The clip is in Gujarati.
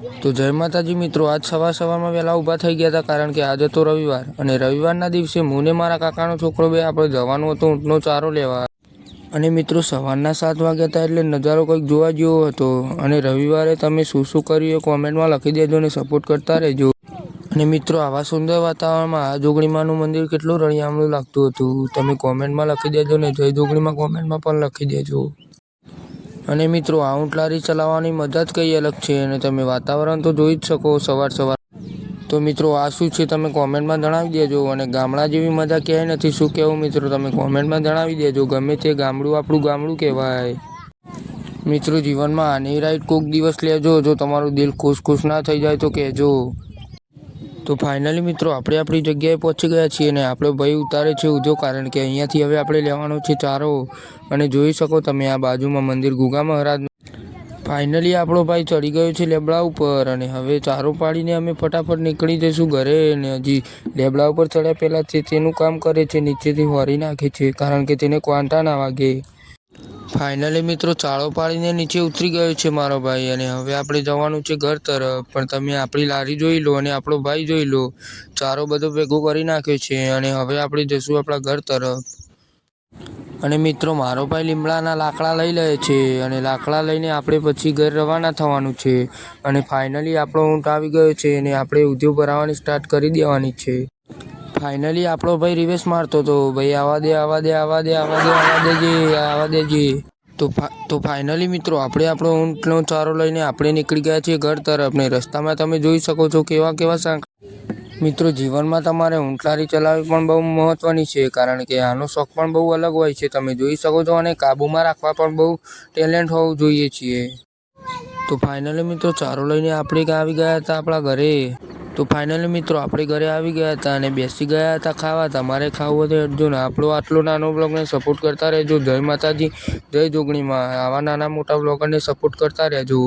તો જય માતાજી મિત્રો, આજ સવારમાં વહેલા ઊભા થઈ ગયા હતા કારણ કે આજે તો રવિવાર અને રવિવારના દિવસે હું ને મારા કાકાનો છોકરો બે આપણે જવાનું હતું ઊંટનો ચારો લેવા. અને મિત્રો સવારના 7 વાગ્યા હતા એટલે નજારો કંઈક જોવા જેવો હતો. અને રવિવારે તમે શું કર્યું એ કોમેન્ટમાં લખી દેજો અને સપોર્ટ કરતા રહેજો. અને મિત્રો આવા સુંદર વાતાવરણમાં આ જોગણીમાનું મંદિર કેટલું રળિયામણું લાગતું હતું તમે કોમેન્ટમાં લખી દેજો ને જય જોગણીમાં કોમેન્ટમાં પણ લખી દેજો. અને મિત્રો આ ઊંટ લારી ચલાવવાની મજા જ કંઈ અલગ છે અને તમે વાતાવરણ તો જોઈ જ શકો સવાર. તો મિત્રો આ શું છે તમે કોમેન્ટમાં જણાવી દેજો. અને ગામડા જેવી મજા ક્યાંય નથી, શું કહેવું મિત્રો તમે કોમેન્ટમાં જણાવી દેજો. ગમે તે ગામડું આપણું ગામડું કહેવાય. મિત્રો જીવનમાં આની રાઈડ કોઈક દિવસ લેજો, જો તમારું દિલ ખુશ ના થઈ જાય તો કહેજો. તો ફાઇનલી મિત્રો આપણે આપણી જગ્યાએ પહોંચી ગયા છીએ અને આપણો ભાઈ ઉતારે છે ઊંઝો કારણ કે અહીંયાથી હવે આપણે લેવાનો છે ચારો. અને જોઈ શકો તમે આ બાજુમાં મંદિર ગુગા મહારાજ. ફાઇનલી આપણો ભાઈ ચડી ગયો છે લેબડા ઉપર અને હવે ચારો પાડીને અમે ફટાફટ નીકળી જઈશું ઘરે. અને હજી લેબડા ઉપર ચડ્યા પહેલાં તેનું કામ કરે છે, નીચેથી હોરી નાખે છે કારણ કે તેને ક્વાંટા ના વાગે. ફાઇનલી મિત્રો ચાળો પાડીને નીચે ઉતરી ગયો છે મારો ભાઈ અને હવે આપણે જવાનું છે ઘર તરફ. પણ તમે આપણી લારી જોઈ લો અને આપણો ભાઈ જોઈ લો, ચારો બધો ભેગો કરી નાખ્યો છે અને હવે આપણે જઈશું આપણા ઘર તરફ. અને મિત્રો મારો ભાઈ લીમડાના લાકડા લઈ લે છે અને લાકડા લઈને આપણે પછી ઘર રવાના થવાનું છે. અને ફાઇનલી આપણો ઊંટ આવી ગયો છે અને આપણે ઊંધિયું ભરાવાની સ્ટાર્ટ કરી દેવાની છે. ફાઇનલી આપણો ભાઈ રિવેસ મારતો હતો, ભાઈ આવા દેજે. તો ફાઇનલી મિત્રો આપણે આપણો ઊંટનો ચારો લઈને આપણે નીકળી ગયા છીએ ઘર તરફ. ને રસ્તામાં તમે જોઈ શકો છો કેવા સાંકડા. મિત્રો જીવનમાં તમારે ઊંટ લારી ચલાવવી પણ બહુ મહત્વની છે કારણ કે આનો શોખ પણ બહુ અલગ હોય છે, તમે જોઈ શકો છો. અને કાબૂમાં રાખવા પણ બહુ ટેલેન્ટ હોવું જોઈએ છીએ. તો ફાઇનલી મિત્રો ચારો લઈને આપણે આવી ગયા હતા આપણા ઘરે. તો ફાઇનલી મિત્રો આપણે ઘરે આવી ગયા હતા અને બેસી ગયા હતા ખાવા. તમારે ખાવું હોય તો અર્જુન આપણો આટલો નાનો બ્લોગને સપોર્ટ કરતા રહેજો. જય માતાજી, જય જોગણીમાં. આવા નાના મોટા બ્લોગરને સપોર્ટ કરતા રહેજો.